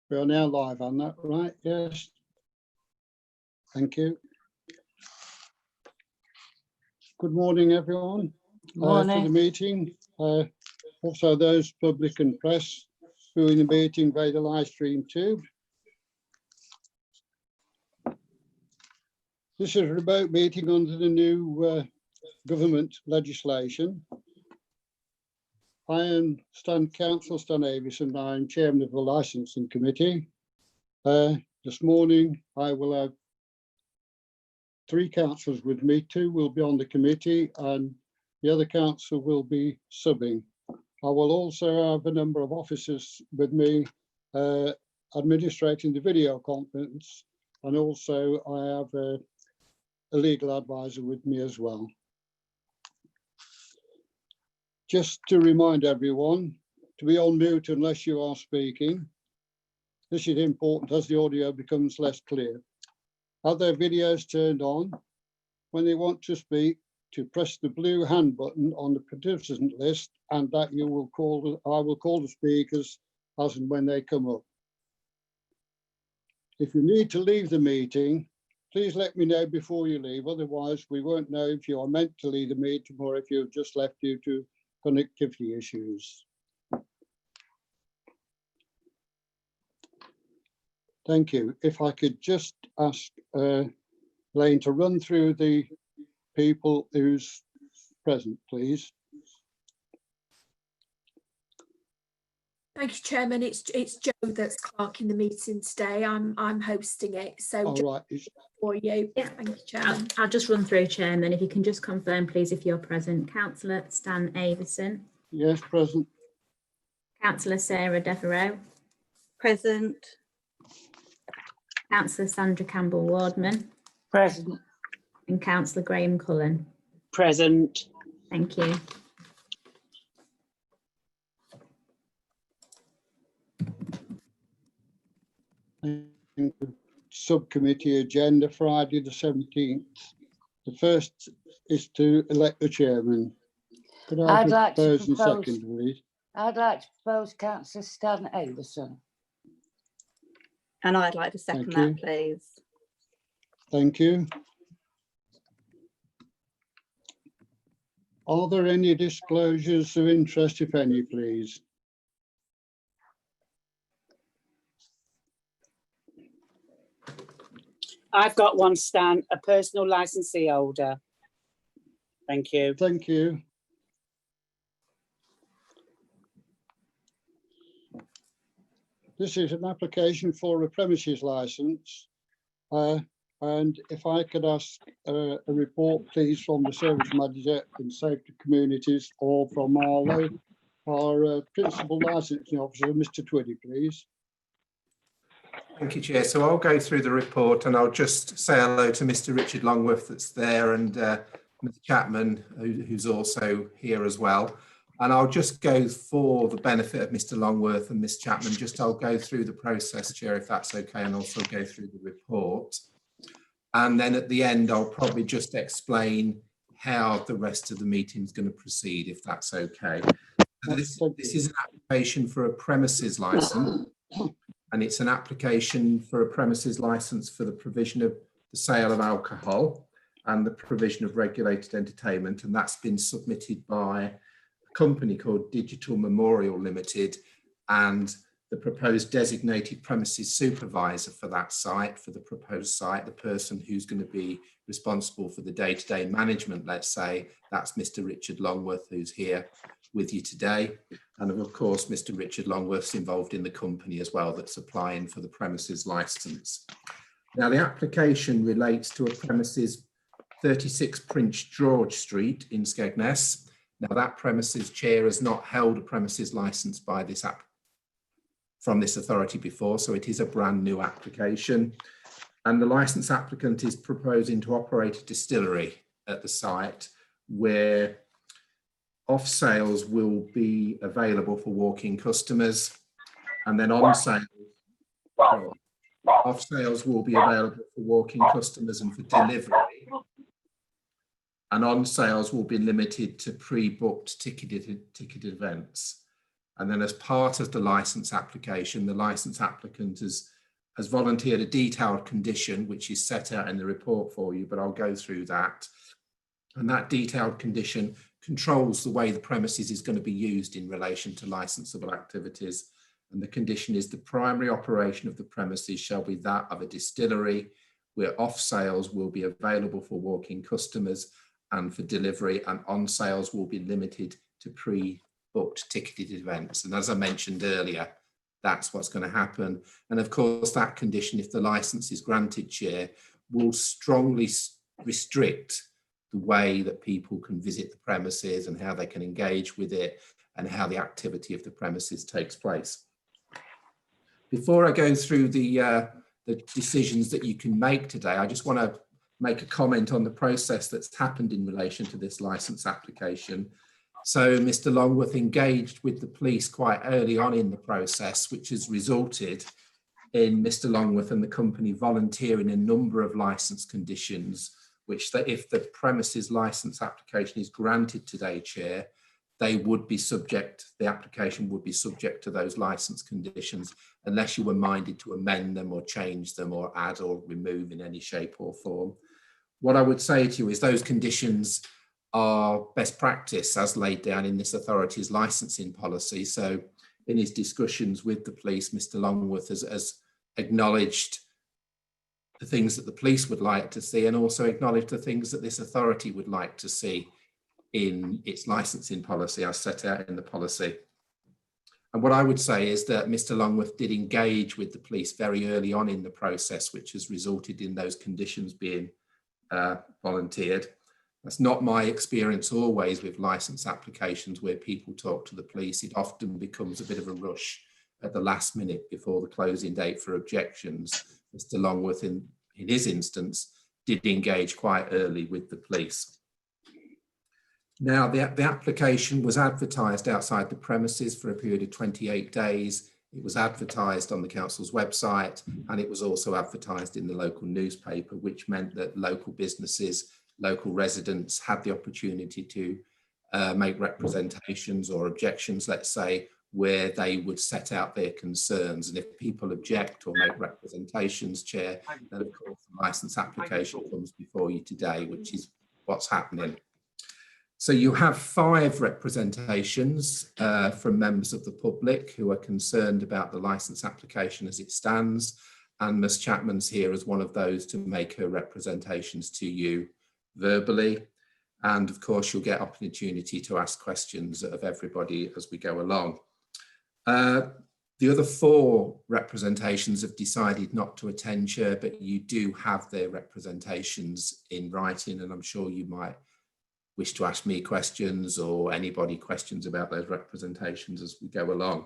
We are now live on that, right? Yes. Thank you. Good morning, everyone. Morning. To the meeting. Also those public and press who are in the meeting via the live stream too. This is a remote meeting under the new government legislation. I am Councillor Stan Avis and I am Chairman of the Licensing Committee. This morning I will have 3 councillors with me, 2 will be on the committee and the other councillor will be subbing. I will also have a number of officers with me administrating the video conference, and also I have a legal advisor with me as well. Just to remind everyone to be on mute unless you are speaking. This is important as the audio becomes less clear. Have their videos turned on. When they want to speak, to press the blue hand button on the participant list, and that I will call the speakers as and when they come up. If you need to leave the meeting, please let me know before you leave. Otherwise, we won't know if you are meant to leave the meeting or if you've just left due to connectivity issues. Thank you. If I could just ask Lane to run through the people who's present, please. Thank you, Chairman. It's Jo that's clerking the meeting today. I'm hosting it. So All right. For you. Yeah. Thank you, Chairman. I'll just run through, Chairman. If you can just confirm, please, if you're present. Councillor Stan Avison. Yes, present. Councillor Sarah Devereux. Present. Councillor Sandra Campbell-Wardman. Present. And Councillor Graham Cullen. Present. Thank you. Subcommittee agenda Friday the 17th. The first is to elect the chairman. Could I propose and second, please? I'd like to propose Councillor Stan Avison. And I'd like to second that, please. Thank you. Are there any disclosures of interest, if any, please? I've got one, Stan, a personal licensee holder. Thank you. Thank you. This is an application for a premises license. And if I could ask a report, please, from the Service Manager in Safety Communities or from our Principal Licensing Officer, Mr. Twiddy, please. Thank you, Chair. So I'll go through the report and I'll just say hello to Mr. Richard Longworth that's there and Mr. Chapman, who's also here as well. And I'll just go for the benefit of Mr. Longworth and Ms. Chapman, I'll go through the process, Chair, if that's okay, and also go through the report. And then at the end, I'll probably just explain how the rest of the meeting is going to proceed, if that's okay. This is an application for a premises license. And it's an application for a premises license for the provision of the sale of alcohol and the provision of regulated entertainment. And that's been submitted by a company called Digital Memorial Limited and the proposed designated premises supervisor for that site, for the proposed site, the person who's going to be responsible for the day-to-day management, let's say, that's Mr. Richard Longworth, who's here with you today. And of course, Mr. Richard Longworth's involved in the company as well that's applying for the premises license. Now, the application relates to a premises 36 Prince George Street in Cygnus. Now, that premises, Chair, has not held a premises license by this from this authority before, so it is a brand new application. And the licence applicant is proposing to operate a distillery at the site where off sales will be available for walk-in customers, and then on sales, off sales will be available for walk-in customers and for delivery, and on sales will be limited to pre-booked ticketed events. And then as part of the licence application, the licence applicant has volunteered a detailed condition, which is set out in the report for you, but I'll go through that. And that detailed condition controls the way the premises is going to be used in relation to licensable activities. And the condition is the primary operation of the premises shall be that of a distillery, where off sales will be available for walk-in customers and for delivery, and on sales will be limited to pre-booked ticketed events. And as I mentioned earlier, that's what's going to happen. And of course, that condition, if the license is granted, Chair, will strongly restrict the way that people can visit the premises and how they can engage with it and how the activity of the premises takes place. Before I go through the decisions that you can make today, I just want to make a comment on the process that's happened in relation to this licence application. So Mr. Longworth engaged with the police quite early on in the process, which has resulted in Mr. Longworth and the company volunteering a number of licence conditions, which that if the premises licence application is granted today, Chair, they would be subject, the application would be subject to those licence conditions unless you were minded to amend them or change them or add or remove in any shape or form. What I would say to you is those conditions are best practice as laid down in this authority's licensing policy. So in his discussions with the police, Mr. Longworth has acknowledged the things that the police would like to see and also acknowledged the things that this authority would like to see in its licensing policy as set out in the policy. And what I would say is that Mr. Longworth did engage with the police very early on in the process, which has resulted in those conditions being volunteered. That's not my experience always with licence applications where people talk to the police. It often becomes a bit of a rush at the last minute before the closing date for objections. Mr. Longworth, in his instance, did engage quite early with the police. Now, the application was advertised outside the premises for a period of 28 days. It was advertised on the council's website, and it was also advertised in the local newspaper, which meant that local businesses, local residents had the opportunity to make representations or objections, let's say, where they would set out their concerns. And if people object or make representations, Chair, then of course the licence application comes before you today, which is what's happening. So you have 5 representations from members of the public who are concerned about the licence application as it stands. And Ms. Chapman's here as one of those to make her representations to you verbally. And of course, you'll get opportunity to ask questions of everybody as we go along. The other 4 representations have decided not to attend, Chair, but you do have their representations in writing, and I'm sure you might wish to ask me questions or anybody questions about those representations as we go along.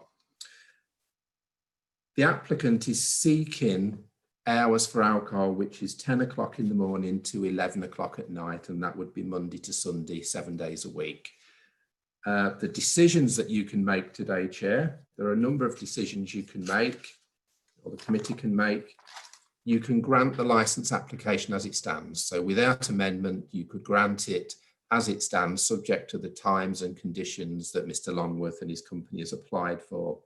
The applicant is seeking hours for alcohol, which is 10 o'clock in the morning to 11 o'clock at night, and that would be Monday to Sunday, 7 days a week. The decisions that you can make today, Chair, there are a number of decisions you can make, or the committee can make. You can grant the licence application as it stands. So without amendment, you could grant it as it stands, subject to the times and conditions that Mr. Longworth and his company has applied for.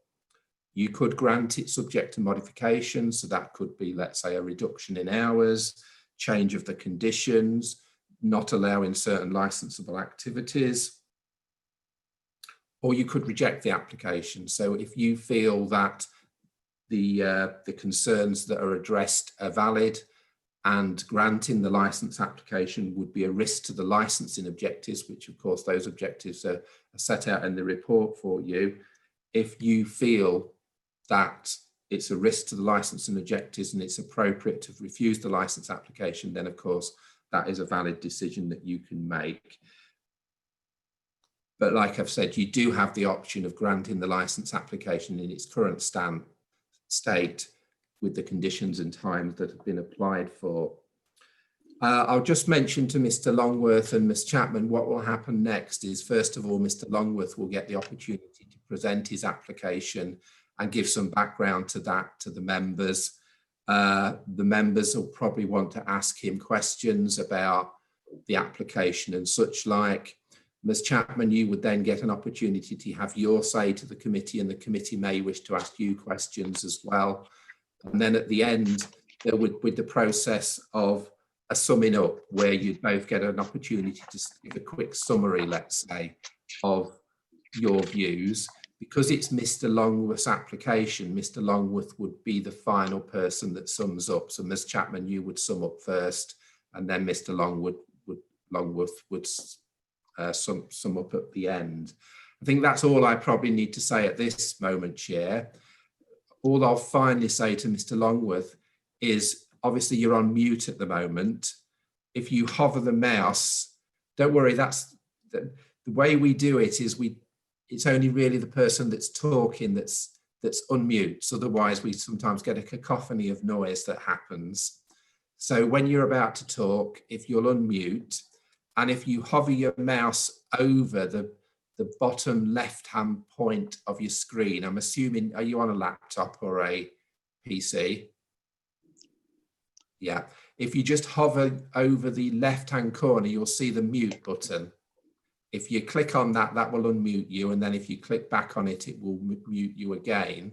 You could grant it subject to modification. So that could be, let's say, a reduction in hours, change of the conditions, not allowing certain licensable activities. Or you could reject the application. So if you feel that the concerns that are addressed are valid and granting the licence application would be a risk to the licensing objectives, which of course those objectives are set out in the report for you. If you feel that it's a risk to the licensing objectives and it's appropriate to refuse the licence application, then of course that is a valid decision that you can make. But like I've said, you do have the option of granting the licence application in its current state with the conditions and times that have been applied for. I'll just mention to Mr. Longworth and Ms. Chapman, what will happen next is, first of all, Mr. Longworth will get the opportunity to present his application and give some background to that to the members. The members will probably want to ask him questions about the application and such like. Ms Chapman, you would then get an opportunity to have your say to the committee, and the committee may wish to ask you questions as well. And then at the end, there would be the process of a summing up, where you'd both get an opportunity to give a quick summary, let's say, of your views. Because it's Mr Longworth's application, Mr Longworth would be the final person that sums up. So Ms Chapman, you would sum up first, and then Mr Longworth would sum up at the end. I think that's all I probably need to say at this moment, Chair. All I'll finally say to Mr Longworth is, obviously you're on mute at the moment. If you hover the mouse, don't worry, that's the way we do it is it's only really the person that's talking that's unmutes. Otherwise, we sometimes get a cacophony of noise that happens. So when you're about to talk, if you'll unmute, and if you hover your mouse over the bottom left-hand point of your screen, I'm assuming, are you on a laptop or a PC? Yeah. If you just hover over the left-hand corner, you'll see the mute button. If you click on that, that will unmute you. And then if you click back on it, it will mute you again.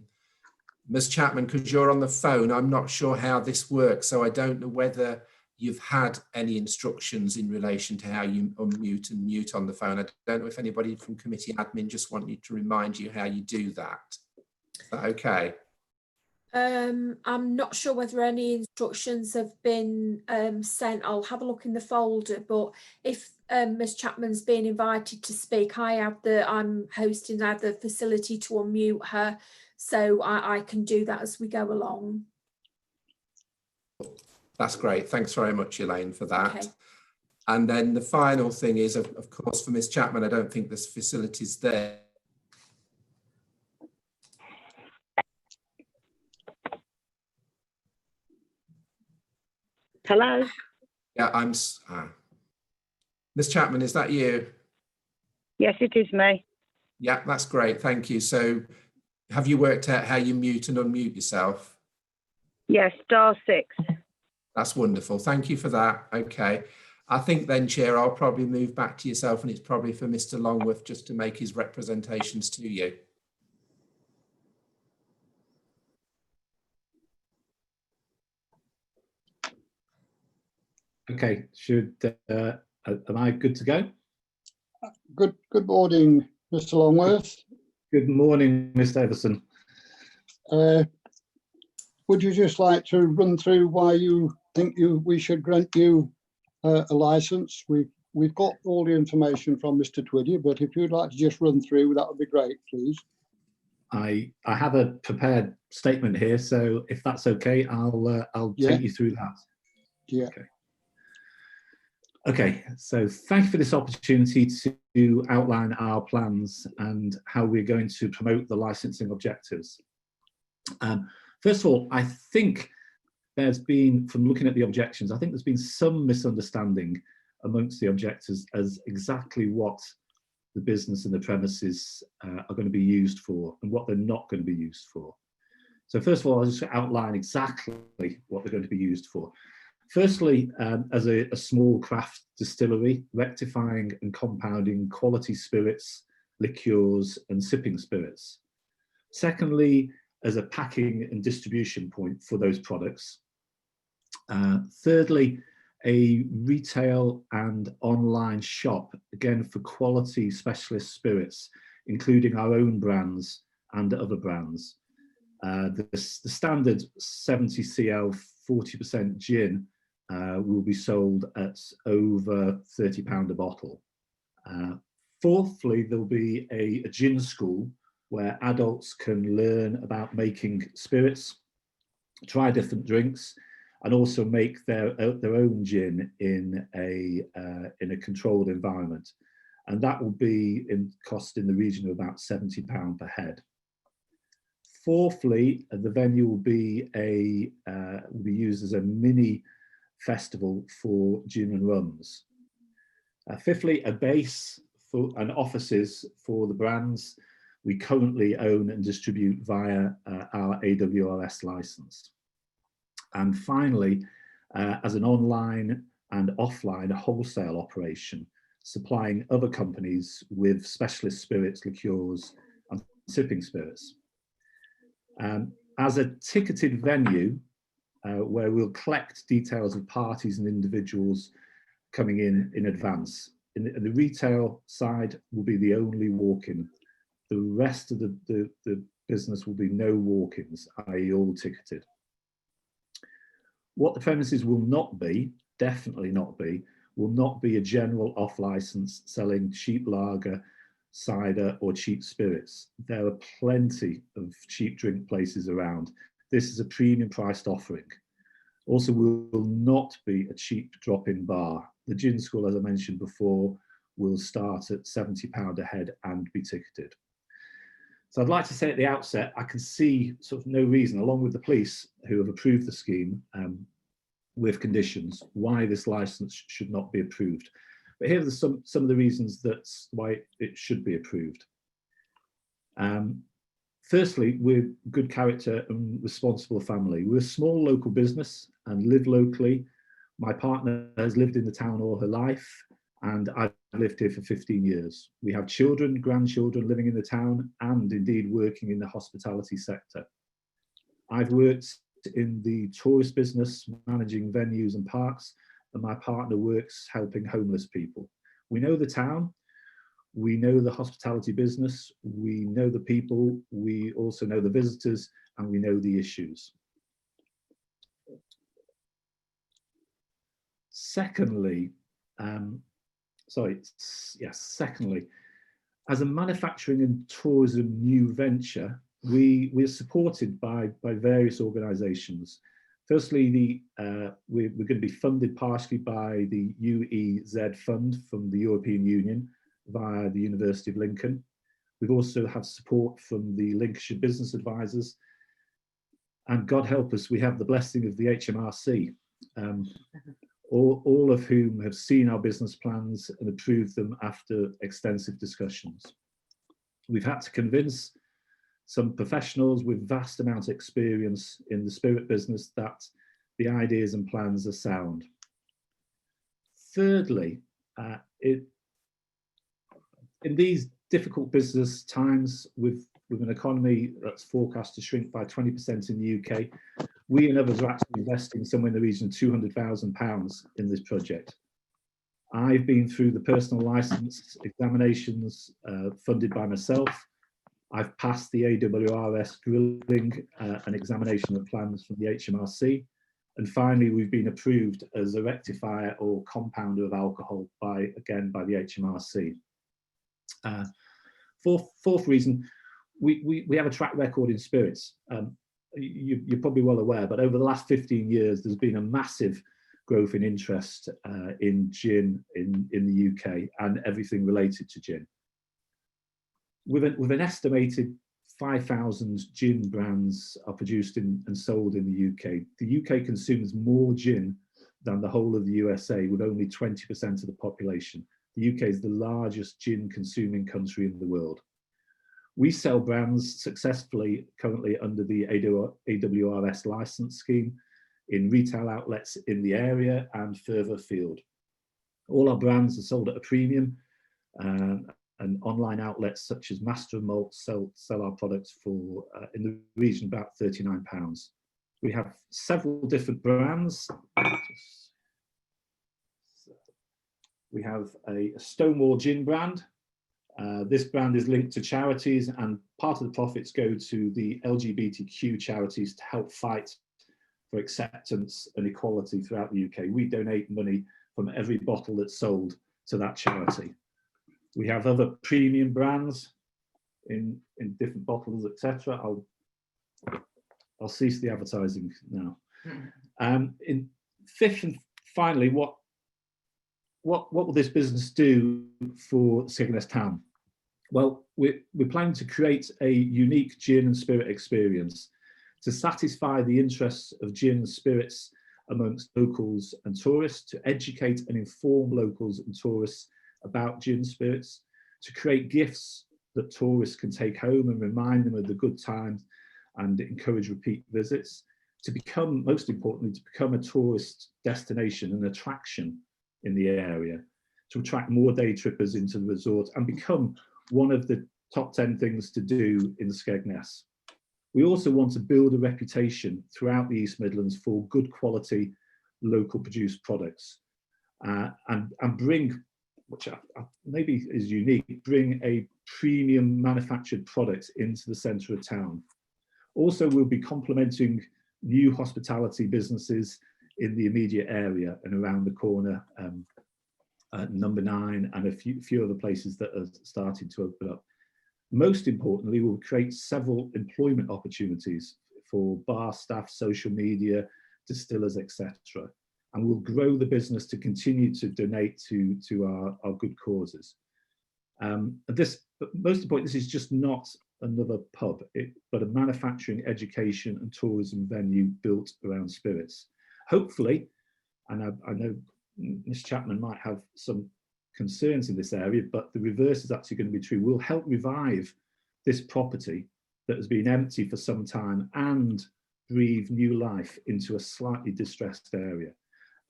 Ms. Chapman, because you're on the phone, I'm not sure how this works. So I don't know whether you've had any instructions in relation to how you unmute and mute on the phone. I don't know if anybody from committee admin just want you to remind you how you do that. Is that okay? I'm not sure whether any instructions have been sent. I'll have a look in the folder, but if Ms Chapman's being invited to speak, I'm hosting the facility to unmute her, so I can do that as we go along. That's great. Thanks very much, Elaine, for that. Okay. And then the final thing is, of course, for Ms Chapman, I don't think this facility's there. Hello? Yeah, Ms Chapman, is that you? Yes, it is me. Yeah, that's great. Thank you. So have you worked out how you mute and unmute yourself? Yes, *6. That's wonderful. Thank you for that. Okay. I think then, Chair, I'll probably move back to yourself, and it's probably for Mr Longworth just to make his representations to you. Okay, am I good to go? Good morning, Mr Longworth. Good morning, Mr Everson. Would you just like to run through why you think we should grant you a licence? We've got all the information from Mr Twiddy, but if you'd like to just run through, that would be great, please. I have a prepared statement here, so if that's okay, I'll take you through that. Yeah. Okay, so thank you for this opportunity to outline our plans and how we're going to promote the licensing objectives. First of all, I think there's been, from looking at the objections, I think there's been some misunderstanding amongst the objectors as exactly what the business and the premises are going to be used for and what they're not going to be used for. So first of all, I'll just outline exactly what they're going to be used for. Firstly, as a small craft distillery, rectifying and compounding quality spirits, liqueurs and sipping spirits. Secondly, as a packing and distribution point for those products. Thirdly, a retail and online shop, again for quality specialist spirits, including our own brands and other brands. The standard 70 cl 40% gin will be sold at over £30 a bottle. Fourthly, there'll be a gin school where adults can learn about making spirits, try different drinks, and also make their own gin in a controlled environment. And that will be cost in the region of about £70 per head. Fourthly, the venue will be used as a mini festival for gin and rums. Fifthly, a base and offices for the brands we currently own and distribute via our AWRS license. And finally, as an online and offline wholesale operation, supplying other companies with specialist spirits, liqueurs and sipping spirits. As a ticketed venue, where we'll collect details of parties and individuals coming in advance. In the retail side will be the only walk-in. The rest of the business will be no walk-ins, i.e. all ticketed. What the premises will not be, definitely not be, will not be a general off-license selling cheap lager, cider or cheap spirits. There are plenty of cheap drink places around. This is a premium priced offering. Also, will not be a cheap drop-in bar. The gin school, as I mentioned before, will start at £70 a head and be ticketed. So I'd like to say at the outset, I can see sort of no reason, along with the police who have approved the scheme with conditions, why this licence should not be approved. But here are some of the reasons that's why it should be approved. Firstly, we're good character and responsible family. We're a small local business and live locally. My partner has lived in the town all her life, and I've lived here for 15 years. We have children, grandchildren living in the town, and indeed working in the hospitality sector. I've worked in the tourist business, managing venues and parks, and my partner works helping homeless people. We know the town, we know the hospitality business, we know the people, we also know the visitors, and we know the issues. Secondly, secondly, as a manufacturing and tourism new venture, we're supported by various organisations. Firstly, we're going to be funded partially by the UEZ fund from the European Union via the University of Lincoln. We've also had support from the Lincolnshire Business Advisors, and God help us, we have the blessing of the HMRC, all of whom have seen our business plans and approved them after extensive discussions. We've had to convince some professionals with vast amount of experience in the spirit business that the ideas and plans are sound. Thirdly, in these difficult business times with an economy that's forecast to shrink by 20% in the UK, we and others are actually investing somewhere in the region of £200,000 in this project. I've been through the personal licence examinations funded by myself. I've passed the AWRS grilling and examination of plans from the HMRC. And finally, we've been approved as a rectifier or compounder of alcohol again by the HMRC. Fourth reason, we have a track record in spirits. You're probably well aware, but over the last 15 years, there's been a massive growth in interest in gin in the UK and everything related to gin. With an estimated 5,000 gin brands are produced and sold in the UK. The UK consumes more gin than the whole of the USA, with only 20% of the population. The UK is the largest gin consuming country in the world. We sell brands successfully currently under the AWRS license scheme in retail outlets in the area and further afield. All our brands are sold at a premium, and online outlets such as Master and Malt sell our products for in the region about £39. We have several different brands. We have a Stonewall Gin brand. This brand is linked to charities, and part of the profits go to the LGBTQ charities to help fight for acceptance and equality throughout the UK. We donate money from every bottle that's sold to that charity. We have other premium brands in different bottles, etc. I'll cease the advertising now. In fifth and finally, what will this business do for Cygnus Town? Well, we're planning to create a unique gin and spirit experience to satisfy the interests of gin and spirits amongst locals and tourists, to educate and inform locals and tourists about gin and spirits, to create gifts that tourists can take home and remind them of the good times and encourage repeat visits, to become, most importantly, to become a tourist destination, an attraction in the area, to attract more day trippers into the resort and become one of the top 10 things to do in Cygnus. We also want to build a reputation throughout the East Midlands for good quality, local produced products, and bring, which maybe is unique, bring a premium manufactured product into the centre of town. Also, we'll be complementing new hospitality businesses in the immediate area and around the corner, number 9 and a few other places that are starting to open up. Most importantly, we'll create several employment opportunities for bar staff, social media, distillers, etc. And we'll grow the business to continue to donate to our good causes. Most important, this is just not another pub, but a manufacturing, education and tourism venue built around spirits. Hopefully, and I know Ms. Chapman might have some concerns in this area, but the reverse is actually going to be true. We'll help revive this property that has been empty for some time and breathe new life into a slightly distressed area,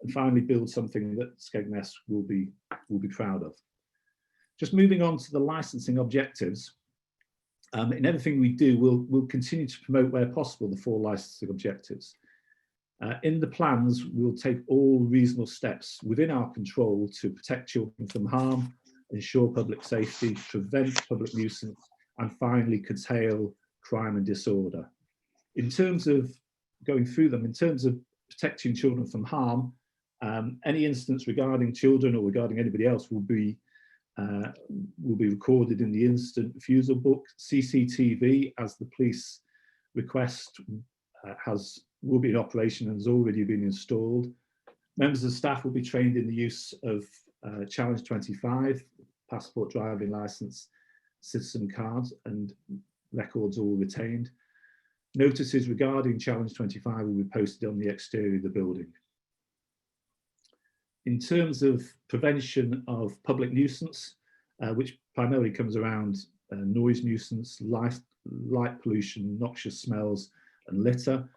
and finally build something that Cygnus will be proud of. Just moving on to the licensing objectives. In everything we do, we'll continue to promote where possible the 4 licensing objectives. In the plans, we'll take all reasonable steps within our control to protect children from harm, ensure public safety, prevent public nuisance, and finally curtail crime and disorder. In terms of going through them, in terms of protecting children from harm, any instance regarding children or regarding anybody else will be recorded in the instant refusal book. CCTV, as the police request, will be in operation and has already been installed. Members of staff will be trained in the use of Challenge 25, passport, driving licence, citizen cards, and records all retained. Notices regarding Challenge 25 will be posted on the exterior of the building. In terms of prevention of public nuisance, which primarily comes around noise nuisance, light pollution, noxious smells, and litter,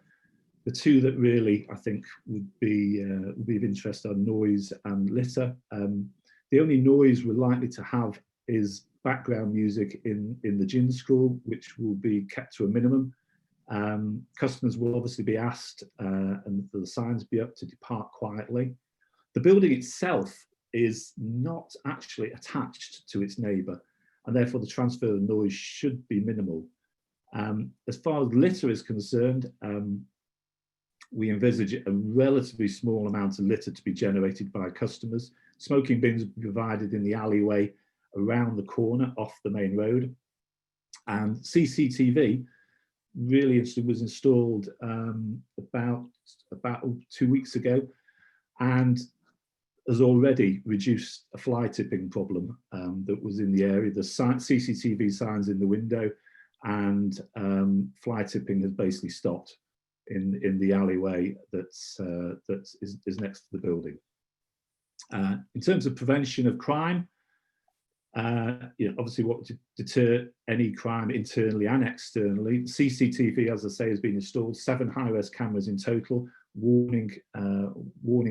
the 2 that really I think would be of interest are noise and litter. The only noise we're likely to have is background music in the gin school, which will be kept to a minimum. Customers will obviously be asked, and the signs be up, to depart quietly. The building itself is not actually attached to its neighbour, and therefore the transfer of noise should be minimal. As far as litter is concerned, we envisage a relatively small amount of litter to be generated by customers. Smoking bins will be provided in the alleyway around the corner off the main road. And CCTV really was installed about 2 weeks ago, and has already reduced a fly tipping problem that was in the area. The CCTV signs in the window, and fly tipping has basically stopped in the alleyway that is next to the building. In terms of prevention of crime, obviously what to deter any crime internally and externally. CCTV, as I say, has been installed, 7 high-res cameras in total, warning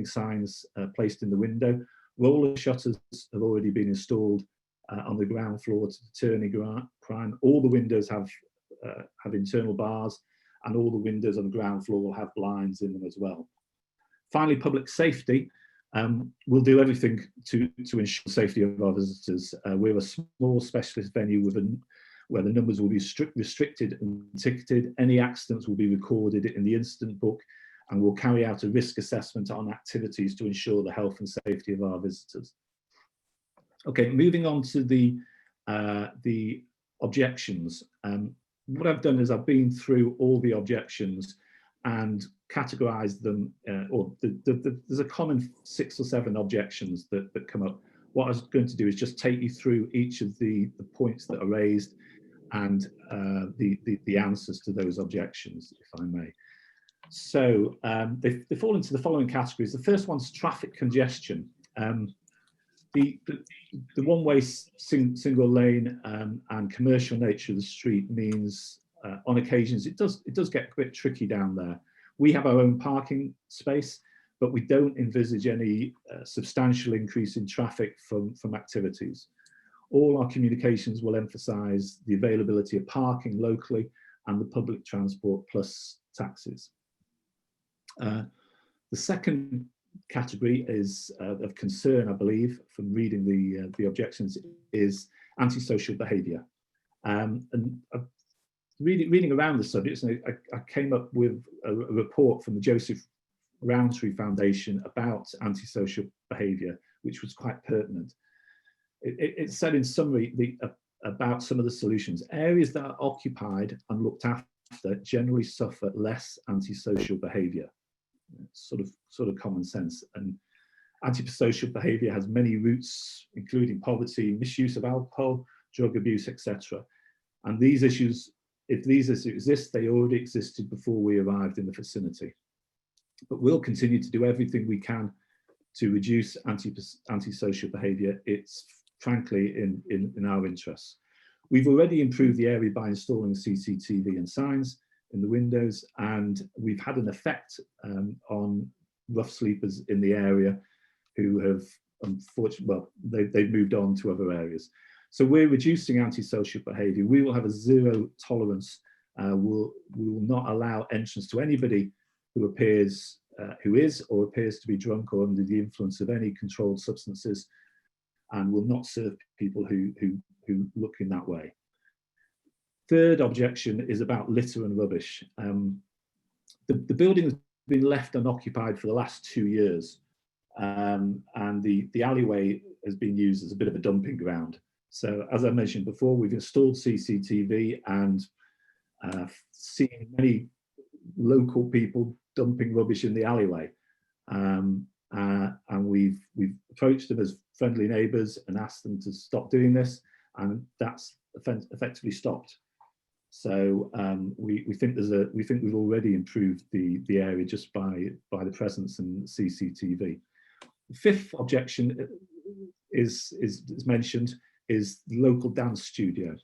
signs placed in the window. Roller shutters have already been installed on the ground floor to deter any crime. All the windows have internal bars, and all the windows on the ground floor will have blinds in them as well. Finally, public safety. We'll do everything to ensure the safety of our visitors. We're a small specialist venue where the numbers will be restricted and ticketed. Any accidents will be recorded in the incident book, and we'll carry out a risk assessment on activities to ensure the health and safety of our visitors. Okay, moving on to the objections. What I've done is I've been through all the objections and categorized them, there's a common 6 or 7 objections that come up. What I was going to do is just take you through each of the points that are raised and the answers to those objections, if I may. So they fall into the following categories. The first one's traffic congestion. The one-way single lane and commercial nature of the street means on occasions it does get a bit tricky down there. We have our own parking space, but we don't envisage any substantial increase in traffic from activities. All our communications will emphasise the availability of parking locally and the public transport plus taxis. The second category is of concern, I believe, from reading the objections, is antisocial behaviour. And reading around the subjects, I came up with a report from the Joseph Rowntree Foundation about antisocial behaviour, which was quite pertinent. It said in summary about some of the solutions. Areas that are occupied and looked after generally suffer less antisocial behaviour. Sort of common sense. And antisocial behaviour has many roots, including poverty, misuse of alcohol, drug abuse, etc. And these issues, if these issues exist, they already existed before we arrived in the vicinity. But we'll continue to do everything we can to reduce antisocial behaviour. It's frankly in our interests. We've already improved the area by installing CCTV and signs in the windows, and we've had an effect on rough sleepers in the area who have unfortunately, well, they've moved on to other areas. So we're reducing antisocial behaviour. We will have a zero tolerance. We will not allow entrance to anybody who appears, who is or appears to be drunk or under the influence of any controlled substances, and will not serve people who look in that way. Third objection is about litter and rubbish. The building has been left unoccupied for the last 2 years, and the alleyway has been used as a bit of a dumping ground. So as I mentioned before, we've installed CCTV and seen many local people dumping rubbish in the alleyway. And we've approached them as friendly neighbours and asked them to stop doing this, and that's effectively stopped. So we think we've already improved the area just by the presence and CCTV. The fifth objection is mentioned is the local dance studio.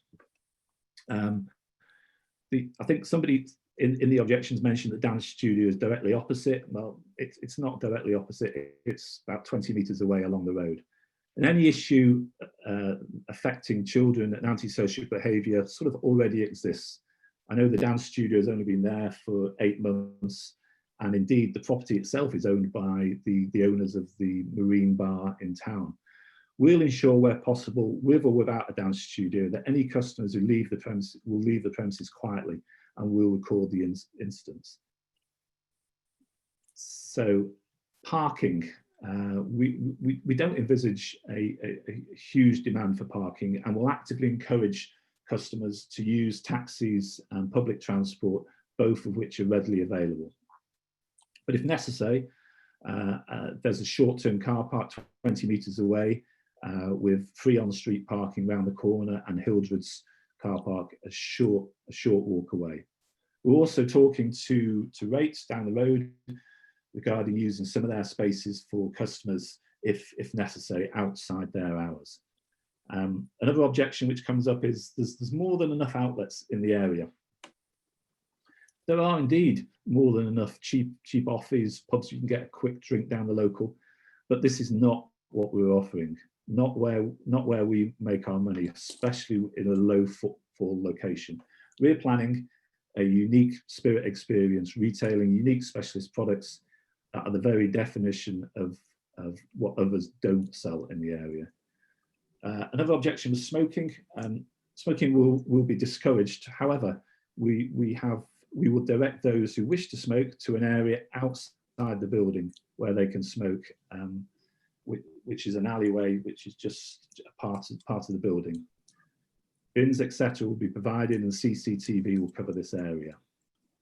I think somebody in the objections mentioned the dance studio is directly opposite. Well, it's not directly opposite. It's about 20 metres away along the road. And any issue affecting children and antisocial behaviour sort of already exists. I know the dance studio has only been there for 8 months, and indeed the property itself is owned by the owners of the Marine Bar in town. We'll ensure where possible, with or without a dance studio, that any customers who leave the premises will leave the premises quietly, and we'll record the incidents. So parking. We don't envisage a huge demand for parking, and we'll actively encourage customers to use taxis and public transport, both of which are readily available. But if necessary, there's a short-term car park 20 metres away with free on-street parking round the corner, and Hildred's car park a short walk away. We're also talking to rates down the road regarding using some of their spaces for customers if necessary outside their hours. Another objection which comes up is there's more than enough outlets in the area. There are indeed more than enough cheap offies, pubs you can get a quick drink down the local, but this is not what we're offering, not where we make our money, especially in a low footfall location. We're planning a unique spirit experience, retailing unique specialist products that are the very definition of what others don't sell in the area. Another objection was smoking. Smoking will be discouraged. However, we will direct those who wish to smoke to an area outside the building where they can smoke, which is an alleyway, which is just a part of the building. Bins, etc. will be provided, and CCTV will cover this area.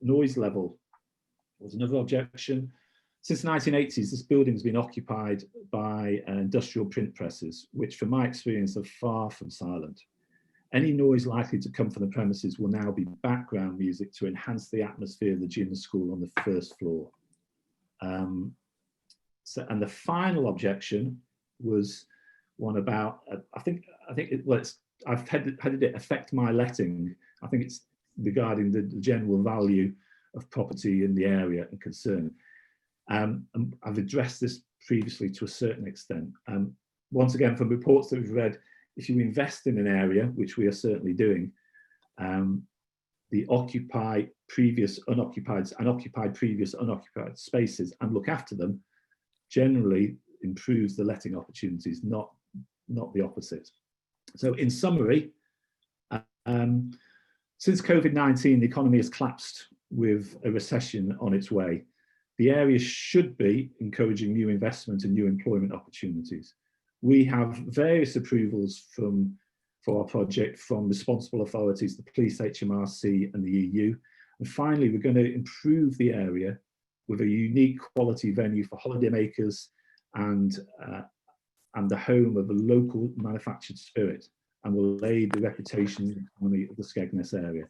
Noise level was another objection. Since the 1980s, this building has been occupied by industrial print presses, which from my experience are far from silent. Any noise likely to come from the premises will now be background music to enhance the atmosphere of the gym school on the first floor. And the final objection was one about, I've had it affect my letting. I think it's regarding the general value of property in the area and concern. And I've addressed this previously to a certain extent. Once again, from reports that we've read, if you invest in an area, which we are certainly doing, the occupied previous unoccupied and occupied previous unoccupied spaces and look after them generally improves the letting opportunities, not the opposite. So in summary, since COVID-19, the economy has collapsed with a recession on its way. The area should be encouraging new investment and new employment opportunities. We have various approvals for our project from responsible authorities, the police, HMRC and the EU. And finally, we're going to improve the area with a unique quality venue for holidaymakers and the home of a local manufactured spirit, and will aid the reputation and economy of the Cygnus area.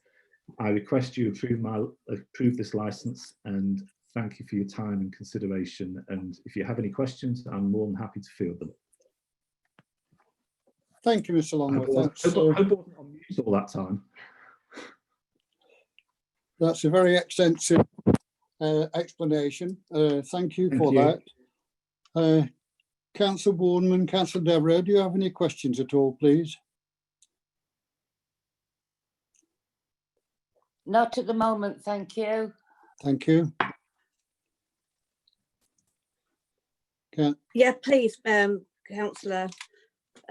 I request you approve this licence, and thank you for your time and consideration. And if you have any questions, I'm more than happy to field them. Thank you, Mr. Longworth. I hope I wasn't on mute all that time. That's a very extensive explanation. Thank you for that. Councillor Boardman, Councillor Devereux, do you have any questions at all, please? Not at the moment, thank you. Thank you. Yeah, please, Councillor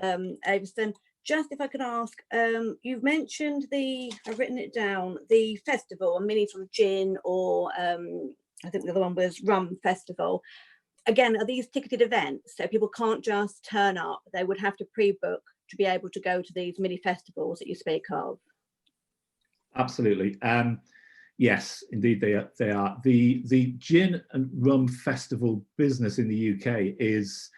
Aveston. Just if I could ask, you've mentioned I've written it down, the festival, a mini sort of gin, or I think the other one was rum festival. Again, are these ticketed events? So people can't just turn up, they would have to pre-book to be able to go to these mini festivals that you speak of? Absolutely. Yes, indeed they are. The gin and rum festival business in the UK is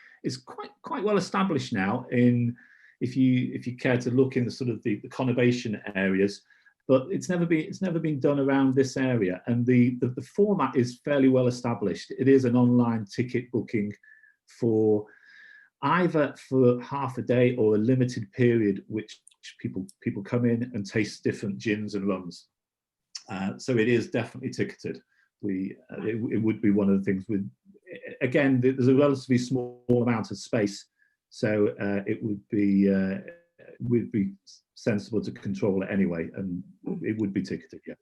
quite well established now. If you care to look in the sort of the conurbation areas, but it's never been done around this area, and the format is fairly well established. It is an online ticket booking for either for half a day or a limited period, which people come in and taste different gins and rums. So it is definitely ticketed. It would be one of the things with, again, there's a relatively small amount of space, so it would be sensible to control it anyway, and it would be ticketed. Yeah.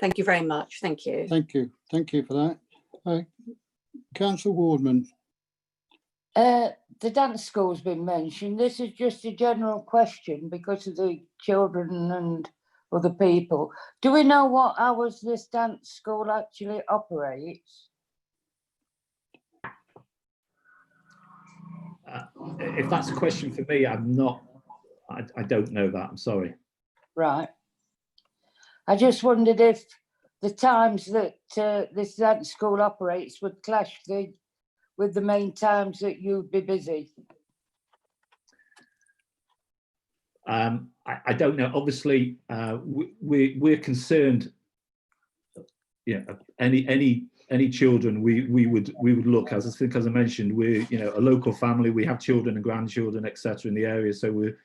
Thank you very much. Thank you. Thank you for that. Councillor Wardman. The dance school's been mentioned. This is just a general question because of the children and other people. Do we know what hours this dance school actually operates? If that's a question for me, I don't know that. I'm sorry. Right. I just wondered if the times that this dance school operates would clash with the main times that you'd be busy. I don't know. Obviously, we're concerned. Yeah, any children we would look, as I think, as I mentioned, we're a local family. We have children and grandchildren, etc. in the area, so we're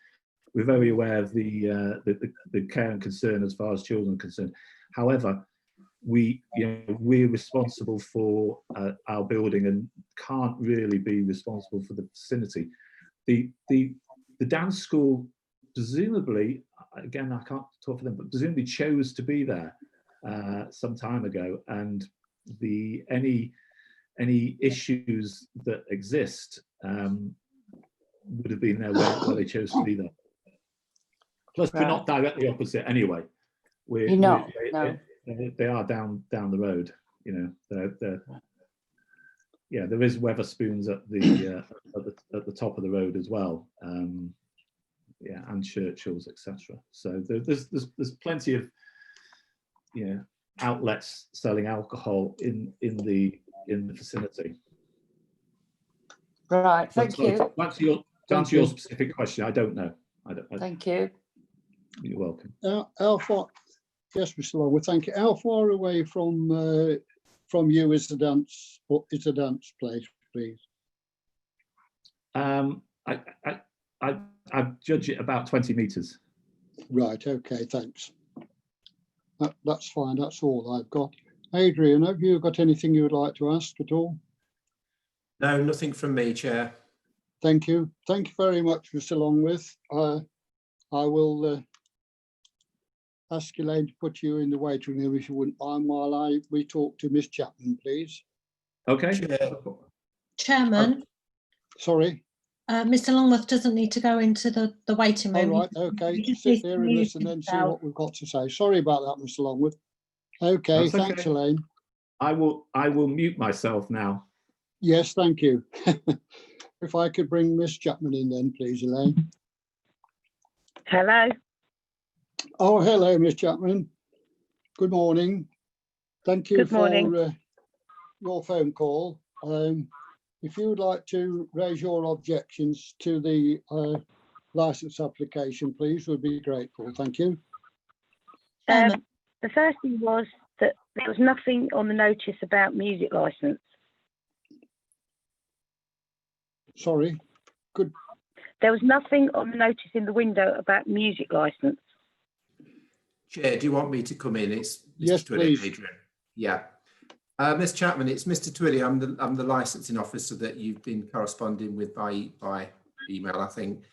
very aware of the care and concern as far as children are concerned. However, we're responsible for our building and can't really be responsible for the vicinity. The dance school, presumably, again, I can't talk for them, but presumably chose to be there some time ago, and any issues that exist would have been there where they chose to be there. Plus, we're not directly opposite anyway. You're not. No. They are down the road. Yeah, there is Weatherspoons at the top of the road as well. Yeah, and Churchill's, etc. So there's plenty of outlets selling alcohol in the vicinity. Right, thank you. To answer your specific question, I don't know. Thank you. You're welcome. How far? Yes, Mr. Longworth, thank you. How far away from you is the dance place, please? I judge it about 20 metres. Right. Okay. Thanks. That's fine. That's all I've got. Adrian, have you got anything you would like to ask at all? No, nothing from me, Chair. Thank you. Thank you very much, Mr. Longworth. I will ask Elaine to put you in the waiting room if you wouldn't mind while we talk to Miss Chapman, please. Okay. Chair. Chairman, Sorry. Mr. Longworth doesn't need to go into the waiting All room. right. Okay. He just Sit needs to there and mute listen and see himself. what we've got to say. Sorry about that, Mr. Longworth. Okay. That's Thanks, okay. Elaine. I will mute myself now. Yes, thank you. If I could bring Miss Chapman in then, please, Elaine. Hello. Oh, hello, Miss Chapman. Good morning. Thank you Good morning. for your phone call. If you would like to raise your objections to the licence application, please, would be grateful. Thank you. Chairman, The first thing was that there was nothing on the notice about music licence. Sorry. There was nothing on the notice in the window about music licence. Chair, do you want me to come in? It's Mr. Yes, Twilly, please. Adrian. Yeah. Ms. Chapman, it's Mr. Twilly. I'm the licensing officer that you've been corresponding with by email, I think.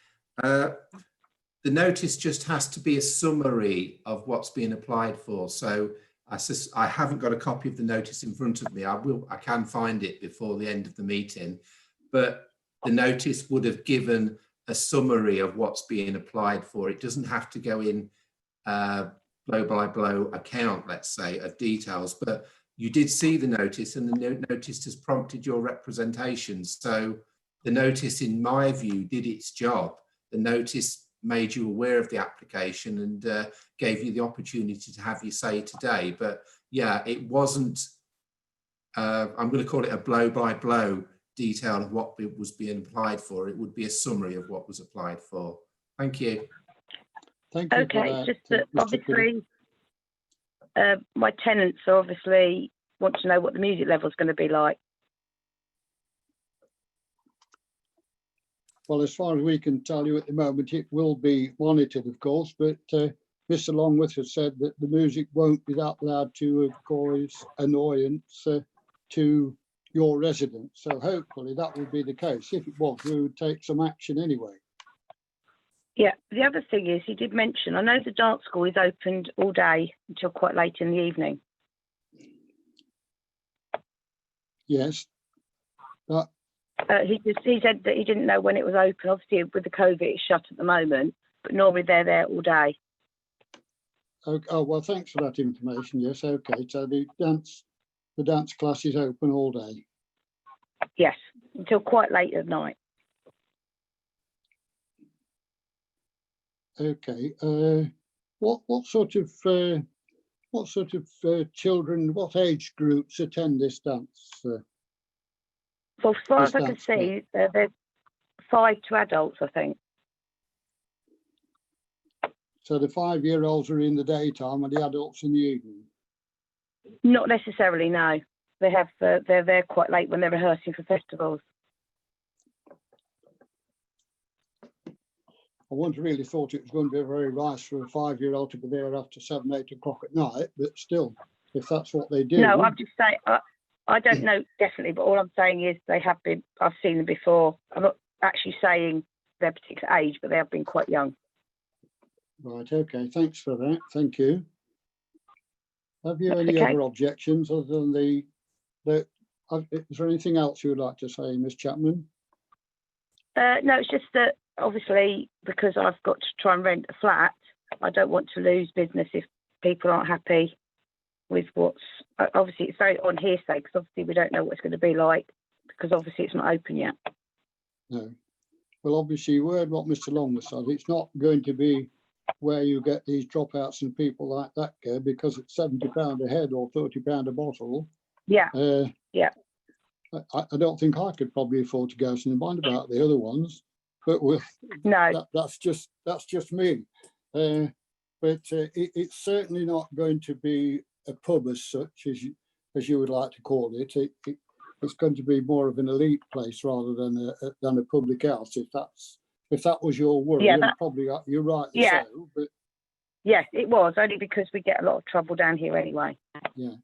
The notice just has to be a summary of what's being applied for. So I haven't got a copy of the notice in front of me. I can find it before the end of the meeting, but the notice would have given a summary of what's being applied for. It doesn't have to go in blow by blow account, let's say, of details, but you did see the notice and the notice has prompted your representation. So the notice, in my view, did its job. The notice made you aware of the application and gave you the opportunity to have your say today. But yeah, it wasn't, I'm going to call it a blow by blow detail of what was being applied for. It would be a summary of what was applied for. Thank you. Thank you. Okay, for that, just that Mr. obviously my tenants obviously want to know what the music level is going to be like. Well, as far as we can tell you at the moment, it will be monitored, of course, but Mr. Longworth has said that the music won't be that loud to cause annoyance to your residents. So hopefully that would be the case. If it was, we would take some action anyway. Yeah, the other thing is, he did mention, I know the dance school is opened all day until quite late in the evening. Yes. He said that he didn't know when it was open. Obviously, with the COVID, it's shut at the moment, but normally they're there all day. Okay. Oh, well, thanks for that information. Yes, okay. So the dance class is open all day. Yes, until quite late at night. Okay. What sort of children, what age groups attend this dance? Well, as far as I can dance see, there's 5 to adults, I think. So the 5-year-olds are in the daytime and the adults in the evening? Not necessarily, no. They're there quite late when they're rehearsing for festivals. I wouldn't really thought it was going to be very nice for a 5-year-old to be there after 7, 8 o'clock at night, but still, if that's what they do. No, I'm just saying, I don't know definitely, but all I'm saying is they have been, I've seen them before. I'm not actually saying their particular age, but they have been quite young. Right, okay, thanks for that. Thank you. Have you That's any okay. other objections other than is there anything else you would like to say, Miss Chapman? No, it's just that obviously because I've got to try and rent a flat, I don't want to lose business if people aren't happy with what's, obviously it's very on hearsay because obviously we don't know what it's going to be like because obviously it's not open yet. No. Well, obviously you heard what Mr. Longworth said. It's not going to be where you get these dropouts and people like that go because it's £70 a head or £30 a bottle. Yeah. Yeah. I don't think I could probably afford to go, so never mind about the other ones. But no, that's just me. But it's certainly not going to be a pub as such as you would like to call it. It's going to be more of an elite place rather than a public house. If that was your worry, yeah, and probably you're right. Yeah. So, but yes, it was only because we get a lot of trouble down here anyway. yeah.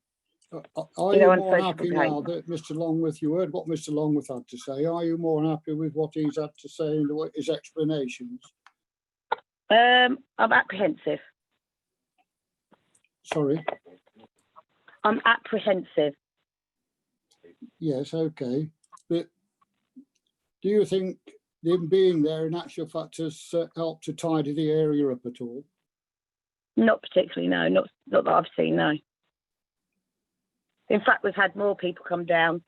Are You you know, more unsociable happy now behaviour. that Mr. Longworth, you heard what Mr. Longworth had to say? Are you more happy with what he's had to say and what his explanations? I'm apprehensive. Sorry. I'm apprehensive. Yes, okay. But do you think him being there in actual fact has helped to tidy the area up at all? Not particularly, no. Not that I've seen, no. In fact, we've had more people come down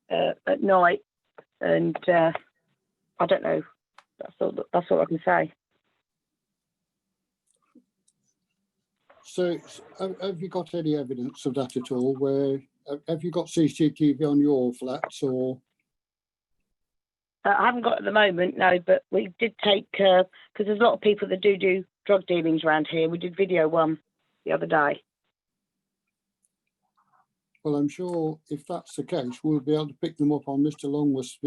at night, and I don't know. That's all I can say. So have you got any evidence of that at all? Where have you got CCTV on your flats or? I haven't got at the moment, no, but we did take, because there's a lot of people that do drug dealings around here. We did video one the other day. Well, I'm sure if that's the case, we'll be able to pick them up on Mr. Longworth's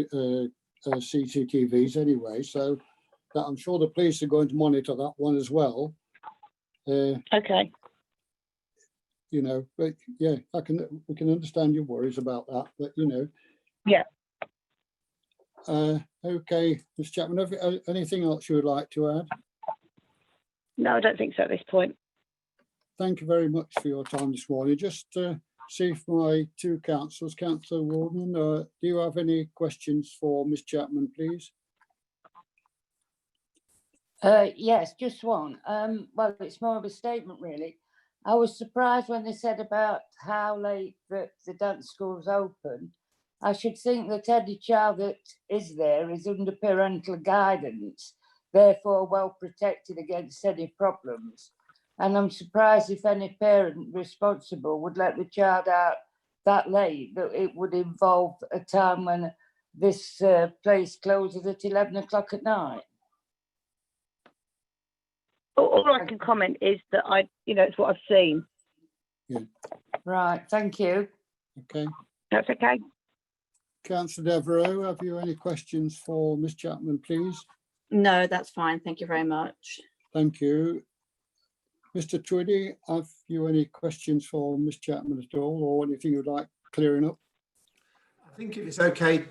CCTVs anyway. So that I'm sure the police are going to monitor that one as well. Okay. You know, but yeah, we can understand your worries about that, but you know. Yeah. Okay, Ms. Chapman, have anything else you would like to add? No, I don't think so at this point. Thank you very much for your time this morning. Just see if my two councillors, Councillor Warden, do you have any questions for Ms. Chapman, please? Yes, just one. Well, it's more of a statement, really. I was surprised when they said about how late the dance school's open. I should think that any child that is there is under parental guidance, therefore well protected against any problems. And I'm surprised if any parent responsible would let the child out that late, that it would involve a time when this place closes at 11 o'clock at night. All I can comment is that it's what I've seen. Yeah. Right, thank you. Okay. That's okay. Councillor Devereux, have you any questions for Ms. Chapman, please? No, that's fine. Thank you very much. Thank you. Mr. Twiddy, have you any questions for Ms. Chapman at all, or anything you'd like clearing up? I think if it's okay,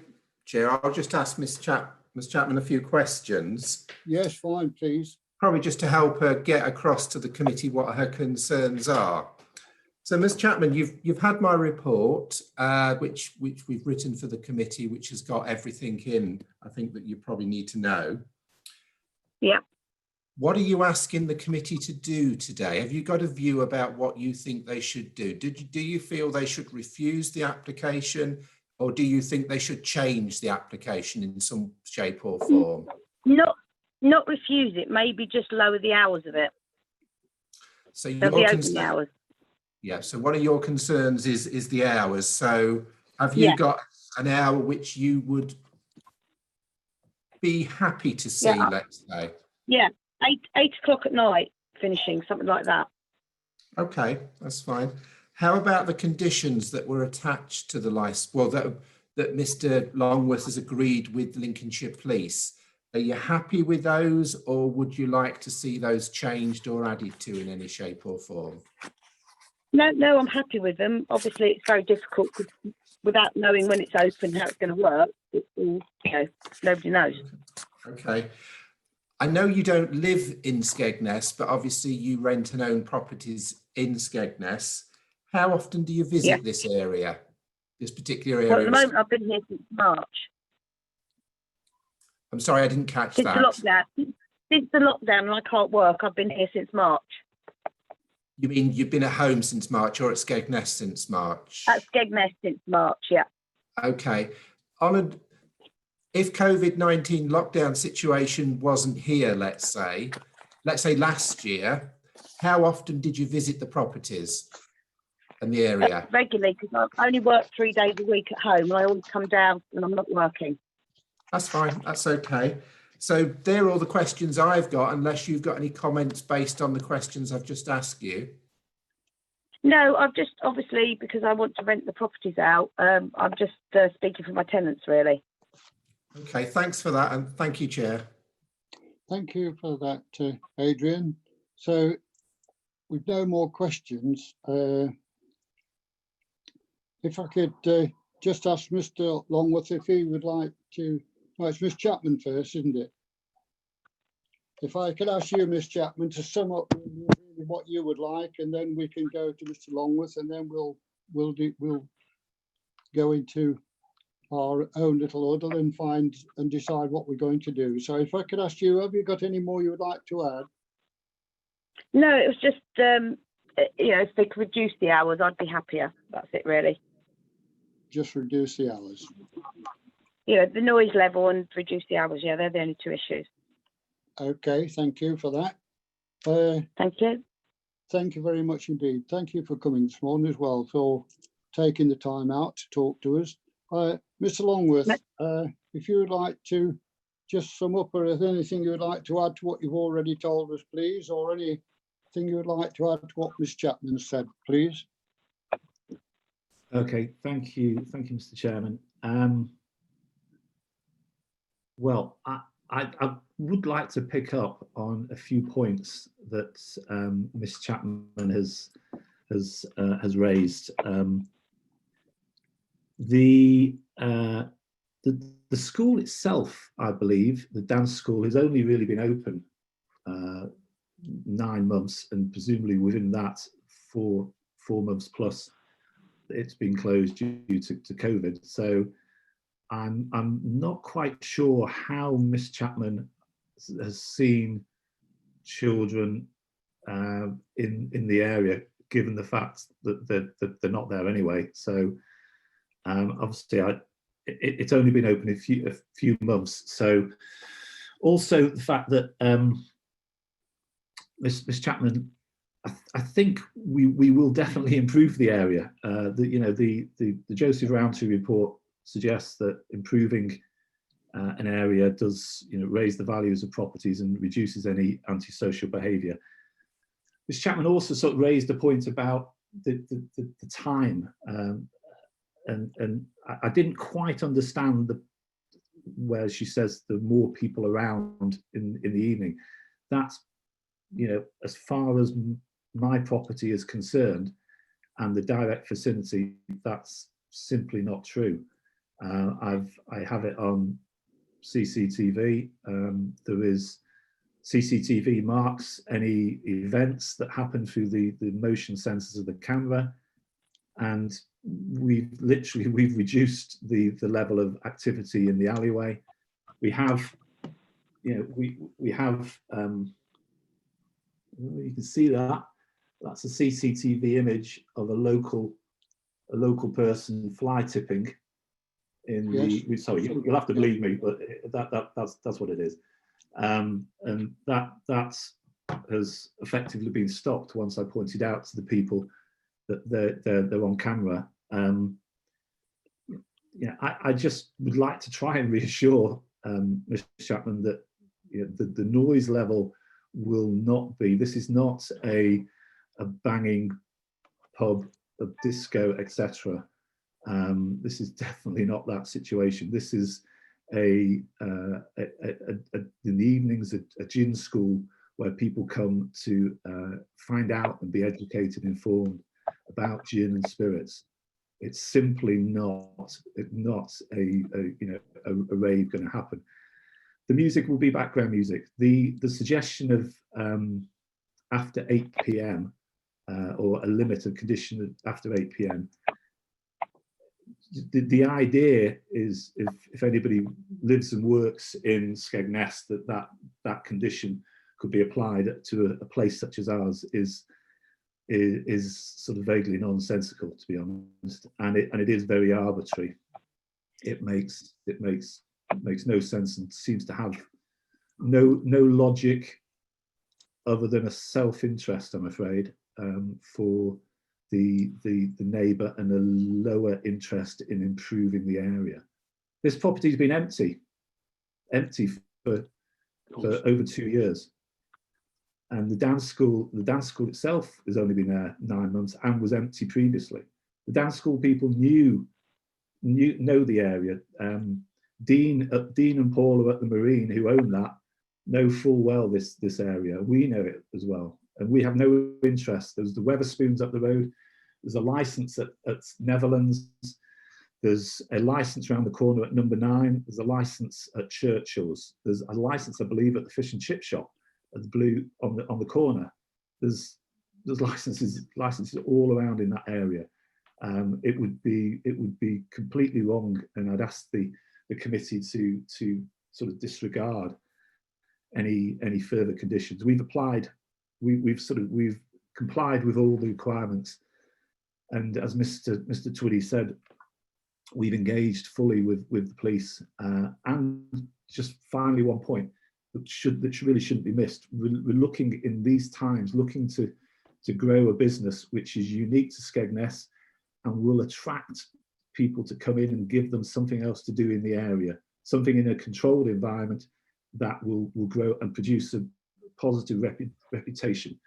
Chair, I'll just ask Ms. Chapman a few questions. Yes, fine, please. Probably just to help her get across to the committee what her concerns are. So, Ms. Chapman, you've had my report, which we've written for the committee, which has got everything in, I think, that you probably need to know. Yeah. What are you asking the committee to do today? Have you got a view about what you think they should do? Do you feel they should refuse the application, or do you think they should change the application in some shape or form? Not refuse it, maybe just lower the hours of it. So the opening hours. Yeah, so one of your concerns is the hours. So have you got an hour which you would be happy to see, let's say? Yeah, 8 o'clock at night, finishing, something like that. Okay, that's fine. How about the conditions that were attached to the license? Well, that Mr. Longworth has agreed with Lincolnshire Police. Are you happy with those, or would you like to see those changed or added to in any shape or form? No, I'm happy with them. Obviously, it's very difficult without knowing when it's open, how it's going to work. Nobody knows. Okay. I know you don't live in Cygnus, but obviously you rent and own properties in Cygnus. How often do you visit this area, this particular area? Well, at the moment, I've been here since March. I'm sorry, I didn't catch that. Since the lockdown, and I can't work. I've been here since March. You mean you've been at home since March, or at Cygnus since March? At Cygnus since March, yeah. Okay. If COVID-19 lockdown situation wasn't here, let's say last year, how often did you visit the properties and the area? Regularly, because I only work 3 days a week at home, and I always come down when I'm not working. That's fine. That's okay. So they're all the questions I've got, unless you've got any comments based on the questions I've just asked you. No, I've just, obviously, because I want to rent the properties out, I'm just speaking for my tenants, really. Okay, thanks for that, and thank you, Chair. Thank you for that, Adrian. So with no more questions, if I could just ask Mr. Longworth if he would like to, no, it's Miss Chapman first, isn't it? If I could ask you, Miss Chapman, to sum up really what you would like, and then we can go to Mr. Longworth, and then we'll go into our own little huddle and find and decide what we're going to do. So if I could ask you, have you got any more you would like to add? No, it was just, if they could reduce the hours, I'd be happier. That's it, really. Just reduce the hours. The noise level and reduce the hours. Yeah, they're the only two issues. Okay, thank you for that. Thank you. Thank you very much indeed. Thank you for coming this morning as well, for taking the time out to talk to us. Mr. Longworth, if you would like to just sum up, or is there anything you would like to add to what you've already told us, please, or anything you would like to add to what Ms. Chapman said, please? Okay, thank you, Mr. Chairman. Well, I would like to pick up on a few points that Ms. Chapman has raised. The school itself, I believe, the dance school, has only really been open 9 months, and presumably within that 4 months plus it's been closed due to COVID. So I'm not quite sure how Miss Chapman has seen children in the area, given the fact that they're not there anyway. So obviously it's only been open a few months. So also the fact that Miss Chapman, I think we will definitely improve the area. The Joseph Rowntree report suggests that improving an area does raise the values of properties and reduces any antisocial behaviour. Ms. Chapman also sort of raised a point about the time, and I didn't quite understand where she says the more people around in the evening. That's, as far as my property is concerned and the direct vicinity, that's simply not true. I have it on CCTV. There is CCTV marks any events that happen through the motion sensors of the camera, and we've reduced the level of activity in the alleyway. We have, we have. You can see that. That's a CCTV image of a local person fly tipping in the. Sorry, you'll have to believe me, but that's what it is. And that has effectively been stopped once I pointed out to the people that they're on camera. I just would like to try and reassure Mr. Chapman that the noise level will not be. This is not a banging pub, a disco, etc. This is definitely not that situation. This is in the evenings a gin school where people come to find out and be educated, informed about gin and spirits. It's simply not a rave going to happen. The music will be background music. The suggestion of after 8 p.m. Or a limit of condition after 8 p.m. The idea is, if anybody lives and works in Cygnus, that condition could be applied to a place such as ours is sort of vaguely nonsensical, to be honest, and it is very arbitrary. It makes no sense and seems to have no logic other than a self-interest, I'm afraid, for the neighbour, and a lower interest in improving the area. This property's been empty for over 2 years, and the dance school itself has only been there 9 months and was empty previously. The dance school people know the area. Dean and Paula at the Marine, who own that, know full well this area. We know it as well, and we have no interest. There's the Weatherspoons up the road. There's a license at Netherlands. There's a license around the corner at number 9. There's a license at Churchill's. There's a license, I believe, at the fish and chip shop at the blue on the corner. There's licenses all around in that area. It would be completely wrong, and I'd ask the committee to sort of disregard any further conditions. We've applied, we've complied with all the requirements, and as Mr. Twiddy said, we've engaged fully with the police. And just finally, one point that really shouldn't be missed: we're looking in these times, looking to grow a business which is unique to Cygnus and will attract people to come in and give them something else to do in the area, something in a controlled environment that will grow and produce a positive reputation.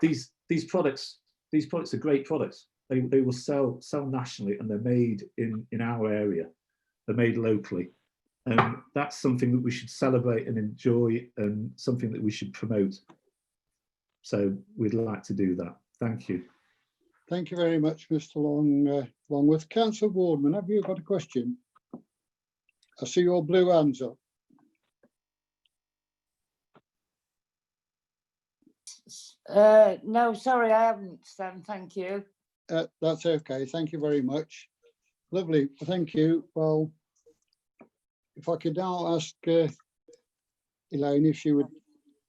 These products are great products. They will sell nationally, and they're made in our area. They're made locally, and that's something that we should celebrate and enjoy, and something that we should promote. So we'd like to do that. Thank you. Thank you very much, Mr. Longworth. Councillor Boardman, have you got a question? I see your blue hands up. No, sorry, I haven't, Stan, thank you. That's okay. Thank you very much. Lovely. Thank you. Well, if I could now ask Elaine if she would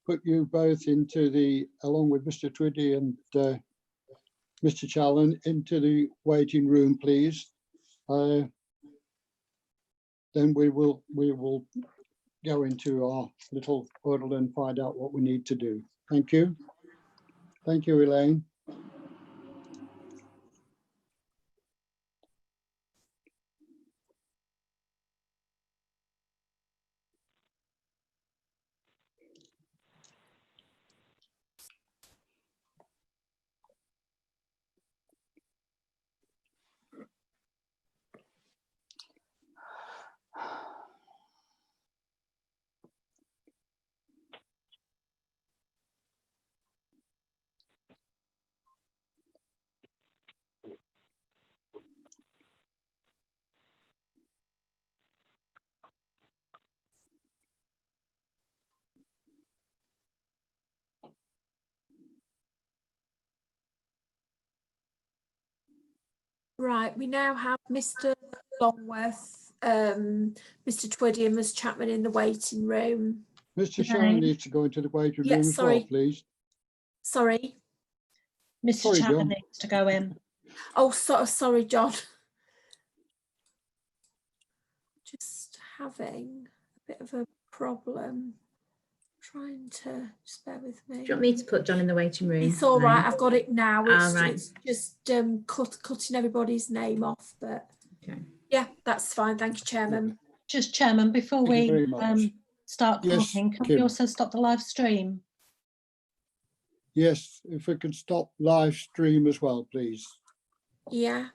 put you both into along with Mr. Twiddy and Mr. Challen, into the waiting room, please. Then we will go into our little huddle and find out what we need to do. Thank you. Thank you, Elaine. Right, we now have Mr. Longworth, Mr. Twiddy and Ms. Chapman in the waiting room. Mr. Challen needs to go into the waiting room as well, please. Sorry. Mr. Chapman needs to go in. Oh, sorry, John. Just having a bit of a problem. Trying to, just bear with me. Do you want me to put John in the waiting room? It's all right, I've got it now. It's right. just cutting everybody's name off, but okay. Yeah, that's fine. Thank you, Chairman. Just Chairman, before we start talking, can we also stop the live stream? Yes, if we could stop live stream as well, please. Yeah.